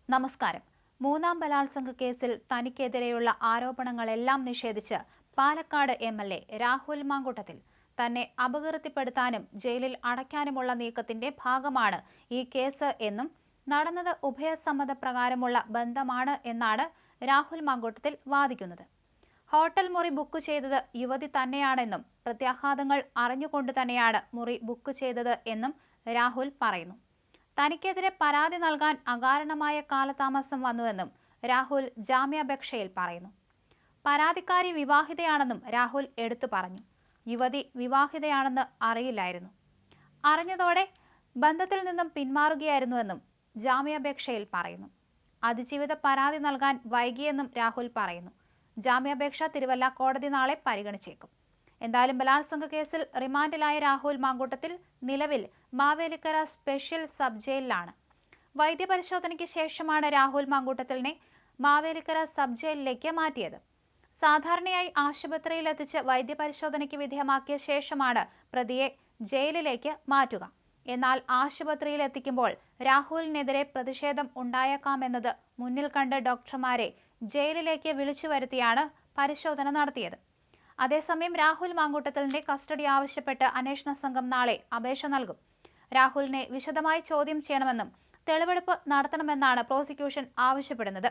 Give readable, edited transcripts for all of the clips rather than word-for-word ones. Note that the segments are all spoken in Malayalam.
നമസ്കാരം. മൂന്നാം ബലാത്സംഗ കേസിൽ തനിക്കെതിരെയുള്ള ആരോപണങ്ങളെല്ലാം നിഷേധിച്ച് പാലക്കാട് എംഎൽഎ രാഹുൽ മാങ്കൂട്ടത്തിൽ തന്നെ അപകീർത്തിപ്പെടുത്താനും ജയിലിൽ അടയ്ക്കാനുമുള്ള നീക്കത്തിന്റെ ഭാഗമാണ് ഈ കേസ് എന്നും നടന്നത് ഉഭയസമ്മതപ്രകാരമുള്ള ബന്ധമാണ് എന്നാണ് രാഹുൽ മാങ്കൂട്ടത്തിൽ വാദിക്കുന്നത്. ഹോട്ടൽ മുറി ബുക്ക് ചെയ്തത് യുവതി തന്നെയാണെന്നും പ്രത്യാഘാതങ്ങൾ അറിഞ്ഞുകൊണ്ട് തന്നെയാണ് മുറി ബുക്ക് ചെയ്തത് എന്നും രാഹുൽ പറയുന്നു. തനിക്കെതിരെ പരാതി നൽകാൻ അകാരണമായ കാലതാമസം വന്നുവെന്നും രാഹുൽ ജാമ്യാപേക്ഷയിൽ പറയുന്നു. പരാതിക്കാരി വിവാഹിതയാണെന്നും രാഹുൽ എടുത്തു പറഞ്ഞു. യുവതി വിവാഹിതയാണെന്ന് അറിയില്ലായിരുന്നു. അറിഞ്ഞതോടെ ബന്ധത്തിൽ നിന്നും പിന്മാറുകയായിരുന്നുവെന്നും ജാമ്യാപേക്ഷയിൽ പറയുന്നു. അതിജീവിത പരാതി നൽകാൻ വൈകിയെന്നും രാഹുൽ പറയുന്നു. ജാമ്യാപേക്ഷ തിരുവല്ല കോടതി നാളെ പരിഗണിച്ചേക്കും. എന്തായാലും ബലാത്സംഗ കേസിൽ റിമാൻഡിലായ രാഹുൽ മാങ്കൂട്ടത്തിൽ നിലവിൽ മാവേലിക്കര സ്പെഷ്യൽ സബ് ജയിലിലാണ്. വൈദ്യപരിശോധനയ്ക്ക് ശേഷമാണ് രാഹുൽ മാങ്കൂട്ടത്തിലിനെ മാവേലിക്കര സബ് ജയിലിലേക്ക് മാറ്റിയത്. സാധാരണയായി ആശുപത്രിയിലെത്തിച്ച് വൈദ്യപരിശോധനയ്ക്ക് വിധേയമാക്കിയ ശേഷമാണ് പ്രതിയെ ജയിലിലേക്ക് മാറ്റുക. എന്നാൽ ആശുപത്രിയിൽ എത്തിക്കുമ്പോൾ രാഹുലിനെതിരെ പ്രതിഷേധം ഉണ്ടായേക്കാമെന്നത് മുന്നിൽ കണ്ട് ഡോക്ടർമാരെ ജയിലിലേക്ക് വിളിച്ചു വരുത്തിയാണ് പരിശോധന നടത്തിയത്. അതേസമയം രാഹുൽ മാങ്കൂട്ടത്തിലിന്റെ കസ്റ്റഡി ആവശ്യപ്പെട്ട് അന്വേഷണ സംഘം നാളെ അപേക്ഷ നൽകും. രാഹുലിനെ വിശദമായി ചോദ്യം ചെയ്യണമെന്നും തെളിവെടുപ്പ് നടത്തണമെന്നാണ് പ്രോസിക്യൂഷൻ ആവശ്യപ്പെടുന്നത്.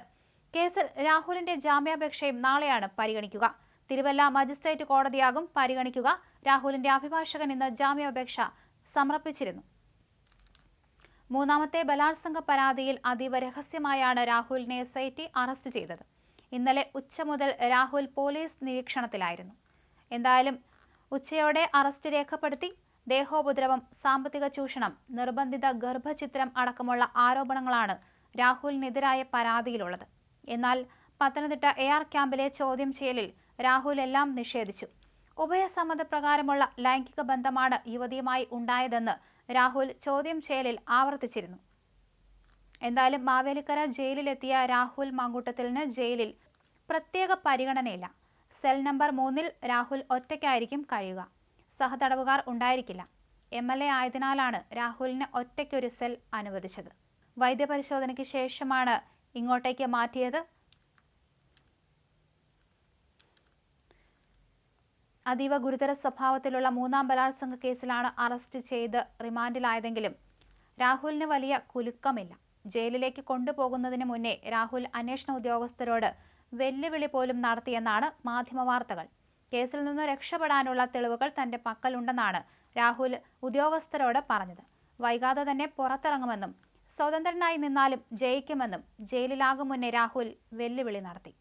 കേസിൽ രാഹുലിന്റെ ജാമ്യാപേക്ഷയും നാളെയാണ് പരിഗണിക്കുക. തിരുവല്ല മജിസ്ട്രേറ്റ് കോടതിയാകും പരിഗണിക്കുക. രാഹുലിന്റെ അഭിഭാഷകൻ ഇന്ന് ജാമ്യാപേക്ഷ സമർപ്പിച്ചിരുന്നു. മൂന്നാമത്തെ ബലാത്സംഗ പരാതിയിൽ അതീവ രഹസ്യമായാണ് രാഹുലിനെ SIT അറസ്റ്റ് ചെയ്തത്. ഇന്നലെ ഉച്ച മുതൽ രാഹുൽ പോലീസ് നിരീക്ഷണത്തിലായിരുന്നു. എന്തായാലും ഉച്ചയോടെ അറസ്റ്റ് രേഖപ്പെടുത്തി. ദേഹോപദ്രവം, സാമ്പത്തിക ചൂഷണം, നിർബന്ധിത ഗർഭചിത്രം അടക്കമുള്ള ആരോപണങ്ങളാണ് രാഹുലിനെതിരായ പരാതിയിലുള്ളത്. എന്നാൽ പത്തനംതിട്ട AR ക്യാമ്പിലെ ചോദ്യം ചെയ്യലിൽ രാഹുൽ എല്ലാം നിഷേധിച്ചു. ഉഭയസമ്മതപ്രകാരമുള്ള ലൈംഗിക ബന്ധമാണ് യുവതിയുമായി ഉണ്ടായതെന്ന് രാഹുൽ ചോദ്യം ചെയ്യലിൽ ആവർത്തിച്ചിരുന്നു. എന്തായാലും മാവേലിക്കര ജയിലിലെത്തിയ രാഹുൽ മാങ്കൂട്ടത്തിലിന് ജയിലിൽ പ്രത്യേക പരിഗണനയില്ല. സെൽ നമ്പർ 3-ൽ രാഹുൽ ഒറ്റയ്ക്കായിരിക്കും കഴിയുക. സഹതടവുകാർ ഉണ്ടായിരിക്കില്ല. MLA ആയതിനാലാണ് രാഹുലിന് ഒറ്റയ്ക്കൊരു സെൽ അനുവദിച്ചത്. വൈദ്യപരിശോധനയ്ക്ക് ശേഷമാണ് ഇങ്ങോട്ടേക്ക് മാറ്റിയത്. അതീവ ഗുരുതര സ്വഭാവത്തിലുള്ള മൂന്നാം ബലാത്സംഗ കേസിലാണ് അറസ്റ്റ് ചെയ്ത് റിമാൻഡിലായതെങ്കിലും രാഹുലിന് വലിയ കുലുക്കമില്ല. ജയിലിലേക്ക് കൊണ്ടുപോകുന്നതിന് മുന്നേ രാഹുൽ അന്വേഷണ ഉദ്യോഗസ്ഥരോട് വെല്ലുവിളി പോലും നടത്തിയെന്നാണ് മാധ്യമവാർത്തകൾ. കേസിൽ നിന്ന് രക്ഷപ്പെടാനുള്ള തെളിവുകൾ തന്റെ പക്കലുണ്ടെന്നാണ് രാഹുൽ ഉദ്യോഗസ്ഥരോട് പറഞ്ഞത്. വൈകാതെ തന്നെ പുറത്തിറങ്ങുമെന്നും സ്വതന്ത്രനായി നിന്നാലും ജയിക്കുമെന്നും ജയിലിലാകും മുന്നേ രാഹുൽ വെല്ലുവിളി നടത്തി.